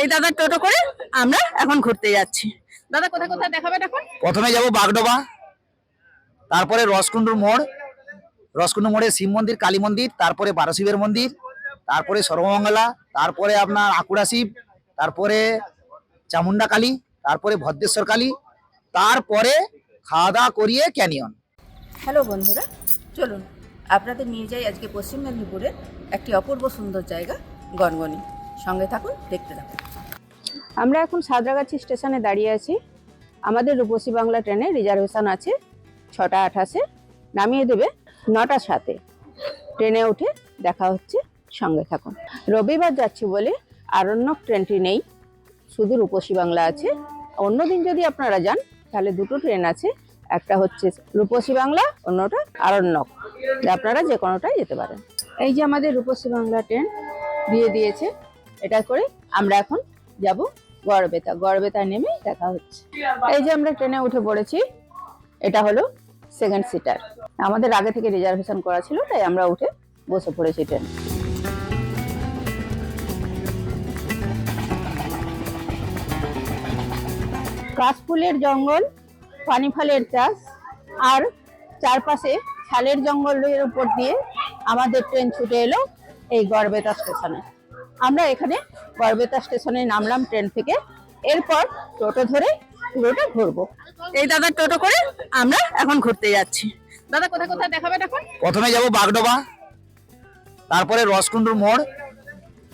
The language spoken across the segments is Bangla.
এই দাদা টোটো করে আমরা এখন ঘুরতে যাচ্ছি। দাদা কোথায় কোথায় দেখাবেন এখন? প্রথমে যাব বাগডোবা, তারপরে রসকুন্ডুর মোড়, রসকুন্ডু মোড়ে শিব মন্দির, কালী মন্দির, তারপরে বারশিবের মন্দির, তারপরে সর্বমঙ্গলা, তারপরে আপনার আকুড়া শিব, তারপরে চামুন্ডা কালী, তারপরে ভদ্রেশ্বর কালী, তারপরে খাওয়া দাওয়া করিয়ে ক্যানিয়ন। হ্যালো বন্ধুরা, চলুন আপনাদের নিয়ে যাই আজকে পশ্চিম মেদিনীপুরের একটি অপূর্ব সুন্দর জায়গা গনগনি। সঙ্গে থাকুন, দেখতে থাকুন। আমরা এখন সাঁতরাগাছি স্টেশনে দাঁড়িয়ে আছি। আমাদের রূপসী বাংলা ট্রেনে রিজার্ভেশন আছে 6:28-এ, নামিয়ে দেবে 9:07-এ। ট্রেনে উঠে দেখা হচ্ছে, সঙ্গে থাকুন। রবিবার যাচ্ছি বলে আরণ্যক ট্রেনটি নেই, শুধু রূপসী বাংলা আছে। অন্যদিন যদি আপনারা যান তাহলে দুটো ট্রেন আছে, একটা হচ্ছে রূপসী বাংলা, অন্যটা আরণ্যক। আপনারা যে কোনোটাই যেতে পারেন। এই যে আমাদের রূপসী বাংলা ট্রেন দিয়ে দিয়েছে, এটা করে আমরা এখন যাব গড়বেতা। গড়বেতা নেমে দেখা হচ্ছে। এই যে আমরা ট্রেনে উঠে পড়েছি, এটা হলো সেকেন্ড সিটার। আমাদের আগে থেকে রিজার্ভেশন করা ছিল, তাই আমরা উঠে বসে পড়েছি ট্রেন। কাশফুলের জঙ্গল, পানি ফলের চাষ আর চারপাশে শালের জঙ্গলের উপর দিয়ে আমাদের ট্রেন ছুটে এলো এই গড়বেতা স্টেশনে। আমরা এখানে গড়বেতা স্টেশনে নামলাম ট্রেন থেকে। এরপর টোটো ধরে পুরোটা ঘুরবো। এই দাদা টোটো করে আমরা এখন ঘুরতে যাচ্ছি। দাদা কোথায় কোথায় দেখাবেন এখন? প্রথমে যাব বাগডোবা, তারপরে রসকুন্ডুর মোড়,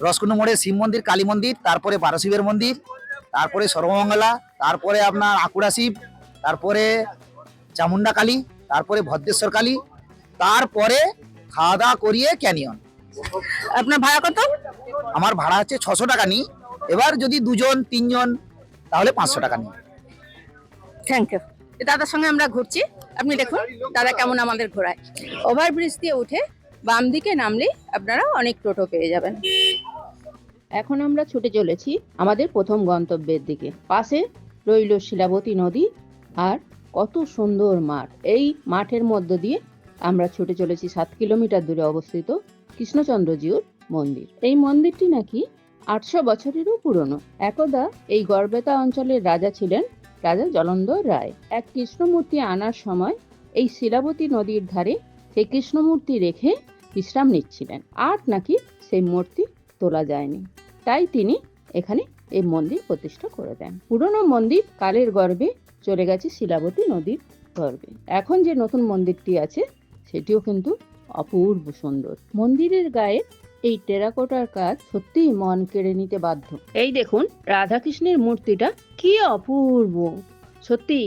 রসকুন্ডু মোড়ে শিব মন্দির, কালী মন্দির, তারপরে বারশিবের মন্দির, তারপরে সর্বমঙ্গলা, তারপরে আপনার আকুড়া শিব, তারপরে চামুন্ডা কালী, তারপরে ভদ্রেশ্বর কালী, তারপরে খাওয়া দাওয়া করিয়ে ক্যানিয়ন। আপনার ভাড়া কত? আমার ভাড়া হচ্ছে 600 টাকা নিই। এবার যদি 2জন 3জন তাহলে 500 টাকা নিই। Thank you. দাদার সঙ্গে আমরা ঘুরছি, আপনি দেখুন দাদা কেমন আমাদের ঘোরায়। ওভারব্রিজ দিয়ে উঠে বাম দিকে নামলেই আপনারা অনেক টোটো পেয়ে যাবেন। এখন আমরা ছুটে চলেছি আমাদের প্রথম গন্তব্যের দিকে। পাশে রইল শিলাবতী নদী আর কত সুন্দর মাঠ। এই মাঠের মধ্য দিয়ে আমরা ছুটে চলেছি 7 কিলোমিটার দূরে অবস্থিত কৃষ্ণচন্দ্রজিউর মন্দির। এই মন্দিরটি নাকি 800 বছরেরও পুরনো। একদা এই গড়বেতা অঞ্চলের রাজা ছিলেন রাজা জলন্ধর রায়। এক কৃষ্ণমূর্তি আনার সময় এই শিলাবতী নদীর ধারে সেই কৃষ্ণমূর্তি রেখে বিশ্রাম নিচ্ছিলেন, আর নাকি সেই মূর্তি তোলা যায়নি, তাই তিনি এখানে এই মন্দির প্রতিষ্ঠা করে দেন। পুরনো মন্দির কালের গর্ভে চলে গেছে শিলাবতী নদীর গর্ভে। এখন যে নতুন মন্দিরটি আছে সেটিও কিন্তু অপূর্ব সুন্দর। মন্দিরের গায়ে এই টেরাকোটার কাজ সত্যিই মন কেড়ে নিতে বাধ্য। এই দেখুন রাধাকৃষ্ণের মূর্তিটা কি অপূর্ব, সত্যি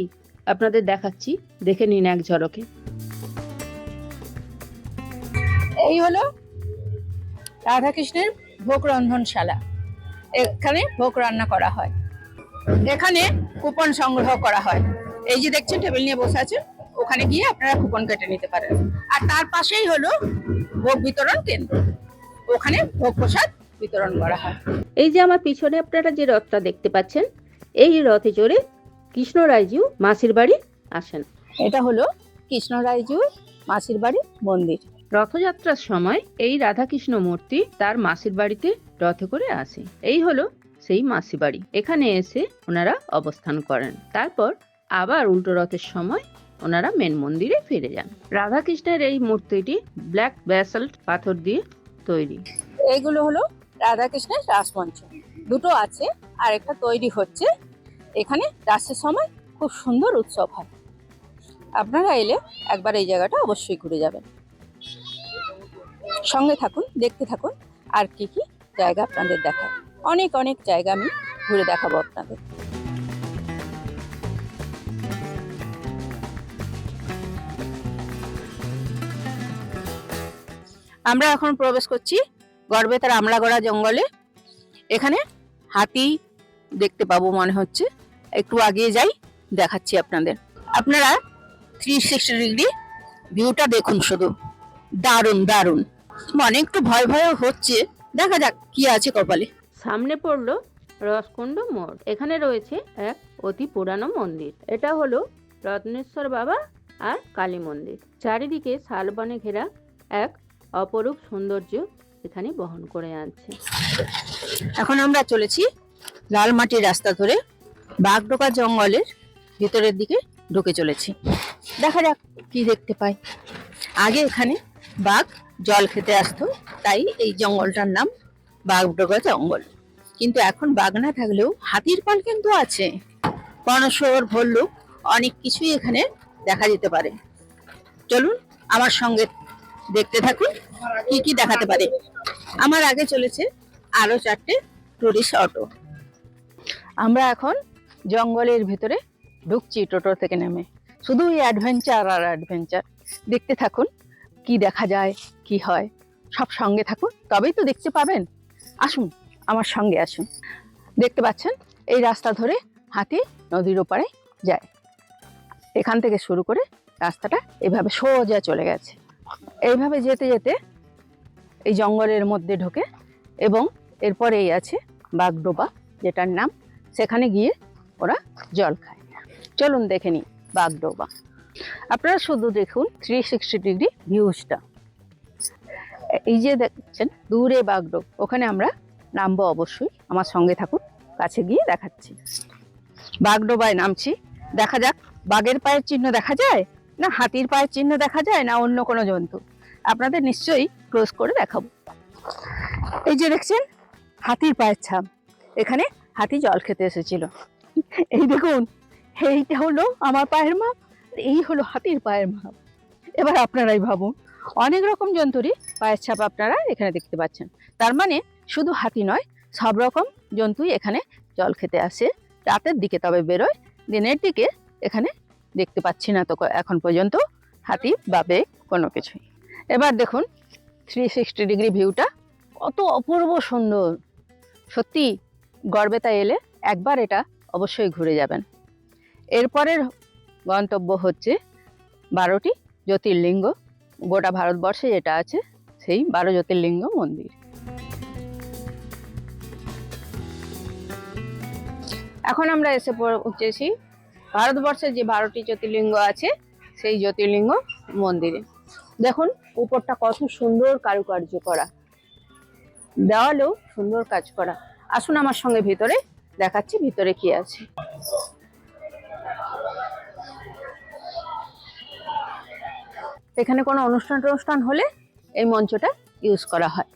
আপনাদের দেখাচ্ছি, দেখে নিন এক ঝলকে। এই হলো রাধাকৃষ্ণের ভোগ রন্ধনশালা। এখানে ভোগ রান্না করা হয়, এখানে কুপন সংগ্রহ করা হয়। এই যে দেখছেন টেবিল নিয়ে বসে আছে, ওখানে গিয়ে আপনারা কুপন কেটে নিতে পারেন। আর তার পাশেই হলো ভোগ বিতরণ কেন্দ্র, ওখানে ভোগ প্রসাদ বিতরণ করা হয়। এই যে আমার পিছনে আপনারা যে রথটা দেখতে পাচ্ছেন, এই রথে চড়ে কৃষ্ণরায়জিউ মাসির বাড়ি আসেন। এটা হলো কৃষ্ণরায়জিউর মাসির বাড়ি মন্দির। রথযাত্রার সময় এই রাধাকৃষ্ণ মূর্তি তার মাসির বাড়িতে রথে করে আসে। এই হলো সেই মাসি বাড়ি। এখানে এসে ওনারা অবস্থান করেন, তারপর আবার উল্টো রথের সময় ওনারা মেন মন্দিরে ফিরে যান। রাধাকৃষ্ণের এই মূর্তিটি ব্ল্যাক ব্যাসাল্ট পাথর দিয়ে তৈরি। এইগুলো হলো রাধাকৃষ্ণের রাসমঞ্চ, দুটো আছে আর একটা তৈরি হচ্ছে। এখানে রাসের সময় খুব সুন্দর উৎসব হয়। আপনারা এলে একবার এই জায়গাটা অবশ্যই ঘুরে যাবেন। সঙ্গে থাকুন, দেখতে থাকুন আর কি কি জায়গা আপনাদের দেখায়। অনেক অনেক জায়গা আমি ঘুরে দেখাবো আপনাদের। আমরা এখন প্রবেশ করছি গড়বেতার আমলাগড়া জঙ্গলে। এখানে হাতি দেখতে পাবো মনে হচ্ছে, একটু আগিয়ে যাই, দেখাচ্ছি আপনাদের। আপনারা 360 ডিগ্রি ভিউটা দেখুন, শুধু দারুণ দারুণ। মনে একটু ভয় ভয় হচ্ছে, দেখা যাক কি আছে কপালে। সামনে পড়লো রসকুন্ড মোড়। এখানে রয়েছে এক অতি পুরানো মন্দির। এটা হলো রত্নেশ্বর বাবা আর কালী মন্দির। চারিদিকে শালবনে ঘেরা এক অপরূপ সৌন্দর্য এখানে বহন করে আনছে। এখন আমরা চলেছি লাল মাটির রাস্তা ধরে বাগডোবা জঙ্গলের ভিতরের দিকে ঢুকে চলেছি। দেখা যাক কি দেখতে পাই। আগে এখানে বাঘ জল খেতে আসতো, তাই এই জঙ্গলটার নাম বাগডোবা জঙ্গল। কিন্তু এখন বাঘ না থাকলেও হাতির পাল কিন্তু আছে। কনসর, ভল্লুক অনেক কিছুই এখানে দেখা যেতে পারে। চলুন আমার সঙ্গে দেখতে থাকুন কি কি দেখাতে পারে। আমার আগে চলেছে আরো 4টে টুরিস্ট অটো। আমরা এখন জঙ্গলের ভিতরে ঢুকছি টোটো থেকে নেমে। শুধু অ্যাডভেঞ্চার আর অ্যাডভেঞ্চার। দেখতে থাকুন কি দেখা যায়, কি হয়। সব সঙ্গে থাকুন, তবেই তো দেখতে পাবেন। আসুন আমার সঙ্গে আসুন। দেখতে পাচ্ছেন এই রাস্তা ধরে হাতি নদীর ওপারে যায়। এখান থেকে শুরু করে রাস্তাটা এভাবে সোজা চলে গেছে। এইভাবে যেতে যেতে এই জঙ্গলের মধ্যে ঢোকে এবং এরপরেই আছে বাগডোবা, যেটার নাম। সেখানে গিয়ে ওরা জল খায়। চলুন দেখে নিই বাগডোবা। আপনারা শুধু দেখুন 360 ডিগ্রি ভিউজটা। এই যে দেখছেন দূরে বাগডোবা, ওখানে আমরা নামবো অবশ্যই। আমার সঙ্গে থাকুন, কাছে গিয়ে দেখাচ্ছি। বাগডোবায় নামছি। দেখা যাক বাঘের পায়ের চিহ্ন দেখা যায়, না হাতির পায়ের চিহ্ন দেখা যায়, না অন্য কোনো জন্তু। আপনাদের নিশ্চয়ই ক্লোজ করে দেখাবো। এই যে দেখছেন হাতির পায়ের ছাপ। এখানে হাতি জল খেতে এসেছিল। এই দেখুন, এইটা হলো আমার পায়ের মাপ, এই হলো হাতির পায়ের মাপ। এবার আপনারাই ভাবুন, অনেক রকম জন্তুরই পায়ের ছাপ আপনারা এখানে দেখতে পাচ্ছেন। তার মানে শুধু হাতি নয়, সব রকম জন্তুই এখানে জল খেতে আসে। রাতের দিকে তবে বেরোয়, দিনের দিকে এখানে দেখতে পাচ্ছি না তো এখন পর্যন্ত হাতি বা বেগ কোনো কিছুই। এবার দেখুন 360 ডিগ্রি ভিউটা কত অপূর্ব সুন্দর। সত্যি গড়বেতা এলে একবার এটা অবশ্যই ঘুরে যাবেন। এরপরের গন্তব্য হচ্ছে 12টি জ্যোতির্লিঙ্গ। গোটা ভারতবর্ষে যেটা আছে সেই 12 জ্যোতির্লিঙ্গ মন্দির। এখন আমরা এসে পৌঁছেছি ভারতবর্ষের যে 12টি জ্যোতির্লিঙ্গ আছে সেই জ্যোতির্লিঙ্গ মন্দিরে। দেখুন উপরটা কত সুন্দর কারুকার্য করা, দেওয়ালেও সুন্দর কাজ করা। আসুন আমার সঙ্গে ভিতরে, দেখাচ্ছি ভিতরে কি আছে। এখানে কোনো অনুষ্ঠান হলে এই মঞ্চটা ইউজ করা হয়।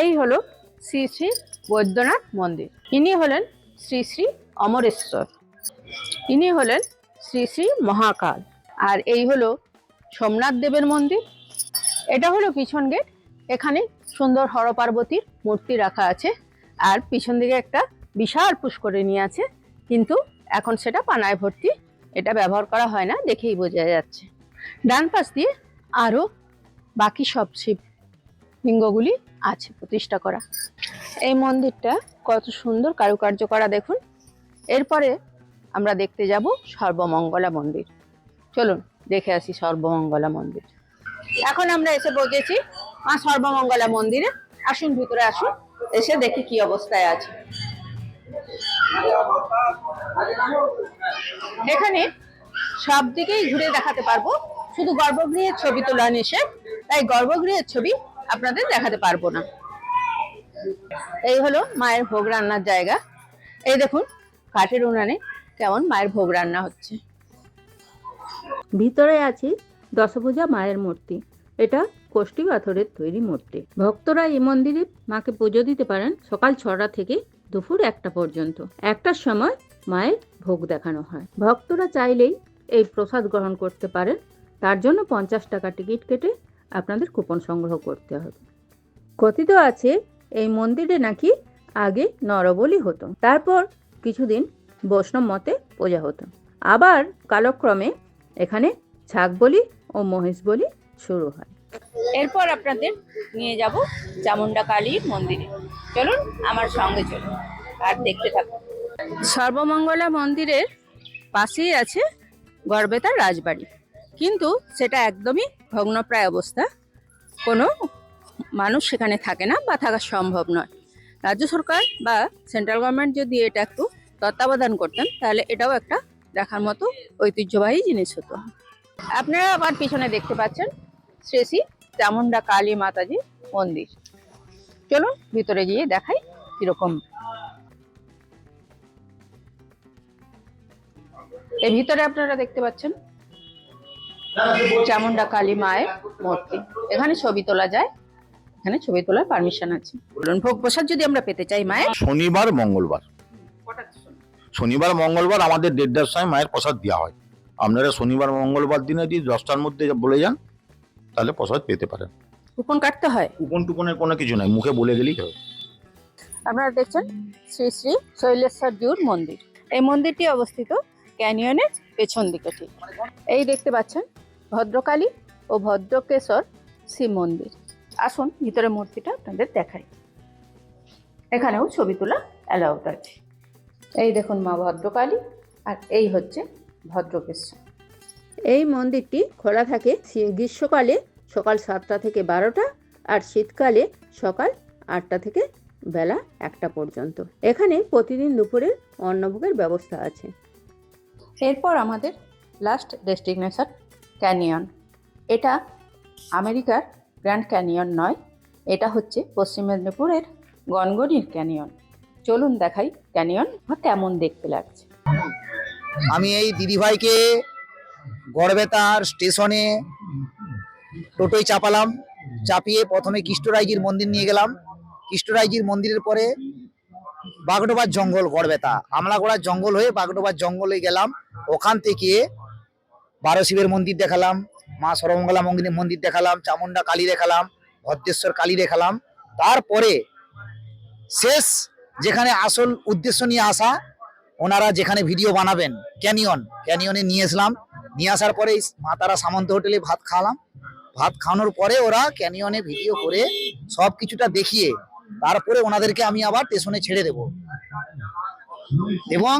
এই হলো শ্রী শ্রী বৈদ্যনাথ মন্দির। ইনি হলেন শ্রী শ্রী অমরেশ্বর, ইনি হলেন শ্রী শ্রী মহাকাল। আর এই হলো সোমনাথ দেবের মন্দির। এটা হলো পিছন গেট। এখানে সুন্দর হর পার্বতীর মূর্তি রাখা আছে। আর পিছন দিকে একটা বিশাল পুষ্করিণী আছে, কিন্তু এখন সেটা পানায় ভর্তি, এটা ব্যবহার করা হয় না, দেখেই বোঝা যাচ্ছে। ডান পাশ দিয়ে আরো বাকি সব শিব লিঙ্গগুলি আছে প্রতিষ্ঠা করা। এই মন্দিরটা কত সুন্দর কারুকার্য করা দেখুন। এরপরে আমরা দেখতে যাব সর্বমঙ্গলা মন্দির। চলুন দেখে আসি সর্বমঙ্গলা মন্দির। এখন আমরা এসে পৌঁছেছি মা সর্বমঙ্গলা মন্দিরে। আসুন ভিতরে আসুন, এসে দেখি কি অবস্থায় আছে। এখানে সব দিকেই ঘুরে দেখাতে পারবো, শুধু গর্ভগৃহের ছবি তোলা নিষেধ, তাই গর্ভগৃহের ছবি আপনাদের দেখাতে পারবো না। এই হলো মায়ের ভোগ রান্নার জায়গা। এই দেখুন কাঠের উনানে কেমন মায়ের ভোগ রান্না হচ্ছে। ভিতরে আছে দশভুজা মায়ের মূর্তি। এটা কোষ্টি পাথরের তৈরি মূর্তি। ভক্তরা এই মন্দিরে মাকে পুজো দিতে পারেন সকাল 6টা থেকে দুপুর 1টা পর্যন্ত। 1টার সময় মায়ের ভোগ দেখানো হয়। ভক্তরা চাইলেই এই প্রসাদ গ্রহণ করতে পারেন। তার জন্য 50 টাকা টিকিট কেটে আপনাদের কুপন সংগ্রহ করতে হবে। কথিত আছে এই মন্দিরে নাকি আগে নরবলি হতো, তারপর কিছুদিন বৈষ্ণব মতে পূজা হতো, আবার কালক্রমে এখানে ছাগ বলি ও মহেশ বলি শুরু হয়। এরপর আপনাদের নিয়ে যাব চামুন্ডা কালীর মন্দিরে। চলুন আমার সঙ্গে চলুন আর দেখতে থাকুন। সর্বমঙ্গলা মন্দিরের পাশেই আছে গড়বেতার রাজবাড়ি, কিন্তু সেটা একদমই ভগ্নপ্রায় অবস্থা। কোনো মানুষ সেখানে থাকে না বা থাকা সম্ভব নয়। রাজ্য সরকার বা সেন্ট্রাল গভর্নমেন্ট যদি এটা একটু তত্ত্বাবধান করতেন তাহলে এটাও একটা দেখার মতো ঐতিহ্যবাহী জিনিস হতো। আপনারা আবার পিছনে দেখতে পাচ্ছেন শ্রী শ্রী চামুন্ডা কালী মাতাজি মন্দির। চলুন ভিতরে গিয়ে দেখাই কিরকম। এর ভিতরে আপনারা দেখতে পাচ্ছেন চামুন্ডা কালী মায়ের মূর্তি। এখানে ছবি তোলা যায়, এখানে ছবি তোলার পারমিশন আছে। বলুন, ভোগ প্রসাদ যদি আমরা পেতে চাই মায়ের, শনিবার মঙ্গলবার শনিবার মঙ্গলবার আমাদের 1:30টার সময় মায়ের প্রসাদ দেওয়া হয়। আপনারা শনিবার মঙ্গলবার দিনে যদি 10টার মধ্যে বলে যান তাহলে প্রসাদ পেতে পারেন। কুপন কাটতে হয়? কুপন টুপনের কোনো কিছু নাই, মুখে বলে গেলেই হবে। আপনারা দেখছেন শ্রী শ্রী শৈলেশ্বর জিউর মন্দির। এই মন্দিরটি অবস্থিত ক্যানিয়নের পেছন দিকে ঠিক। এই দেখতে পাচ্ছেন ভদ্রকালী ও ভদ্রকেশ্বর শিব মন্দির। আসুন ভিতরে মূর্তিটা আপনাদের দেখাই। এখানেও ছবি তোলা অ্যালাউড আছে। এই দেখুন মা ভদ্রকালী, আর এই হচ্ছে ভদ্রকেশ্বর। এই মন্দিরটি খোলা থাকে গ্রীষ্মকালে সকাল 7টা থেকে 12টা, আর শীতকালে সকাল 8টা থেকে বেলা 1টা পর্যন্ত। এখানে প্রতিদিন দুপুরের অন্নভোগের ব্যবস্থা আছে। এরপর আমাদের লাস্ট ডেস্টিনেশন ক্যানিয়ন। এটা আমেরিকার গ্র্যান্ড ক্যানিয়ন নয়, এটা হচ্ছে পশ্চিম মেদিনীপুরের গনগনির ক্যানিয়ন। চলুন দেখাই ক্যানিয়ন কেমন দেখতে লাগছে। আমি এই দিদিভাইকে গড়বেতার স্টেশনে টোটোয় চাপালাম, চাপিয়ে প্রথমে কৃষ্ণরায়জির মন্দির নিয়ে গেলাম। কৃষ্ণরায়জির মন্দিরের পরে বাগডোবার জঙ্গল, গড়বেতা আমলাগোড়ার জঙ্গল হয়ে বাগডোবার জঙ্গলে গেলাম। ওখান থেকে 12 শিবের মন্দির দেখালাম, মা সর্বমঙ্গলা মন্দির দেখালাম, চামুন্ডা কালী দেখালাম, ভদ্রেশ্বর কালী দেখালাম। তারপরে শেষ যেখানে আসল উদ্দেশ্য নিয়ে আসা, ওনারা যেখানে ভিডিও বানাবেন ক্যানিয়নে নিয়ে আসলাম। নিয়ে আসার পরে মা তারা সামন্ত হোটেলে ভাত খাওয়ালাম। ভাত খাওয়ানোর পরে ওরা ক্যানিয়নে ভিডিও করে সব কিছুটা দেখিয়ে তারপরে ওনাদেরকে আমি আবার স্টেশনে ছেড়ে দেব। এবং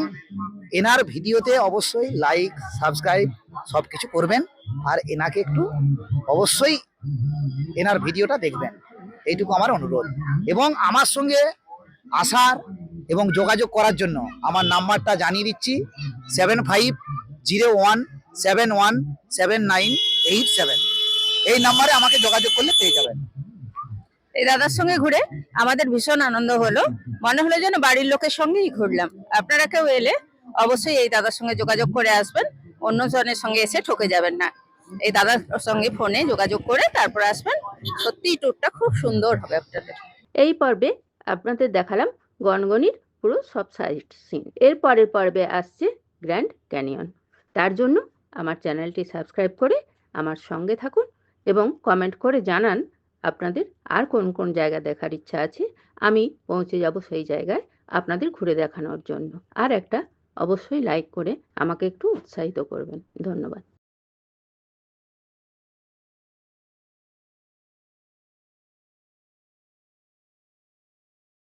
এনার ভিডিওতে অবশ্যই লাইক সাবস্ক্রাইব সব কিছু করবেন, আর এনাকে একটু অবশ্যই এনার ভিডিওটা দেখবেন, এইটুকু আমার অনুরোধ। এবং আমার সঙ্গে আসার এবং যোগাযোগ করার জন্য আমার নাম্বারটা জানিয়ে দিচ্ছি, 7501717987। এই নাম্বারে আমাকে যোগাযোগ করলে পেয়ে যাবেন। এই দাদার সঙ্গে ঘুরে আমাদের ভীষণ আনন্দ হলো, মনে হলো যেন বাড়ির লোকের সঙ্গেই ঘুরলাম। আপনারা কেউ এলে অবশ্যই এই দাদার সঙ্গে যোগাযোগ করে আসবেন, অন্য জনের সঙ্গে এসে ঠকে যাবেন না। এই দাদার সঙ্গে ফোনে যোগাযোগ করে তারপর আসবেন, সত্যিই ট্যুরটা খুব সুন্দর হবে আপনাদের। এই পর্বে আপনাদের দেখালাম গনগনির পুরো সব সাইট সিন। এর পরের পর্বে আসছে গ্র্যান্ড ক্যানিয়ন। তার জন্য আমার চ্যানেলটি সাবস্ক্রাইব করে আমার সঙ্গে থাকুন এবং কমেন্ট করে জানান আপনাদের আর কোন কোন জায়গা দেখার ইচ্ছা আছে। আমি পৌঁছে যাব সেই জায়গায় আপনাদের ঘুরে দেখানোর জন্য। আর একটা অবশ্যই লাইক করে আমাকে একটু উৎসাহিত করবেন। ধন্যবাদ।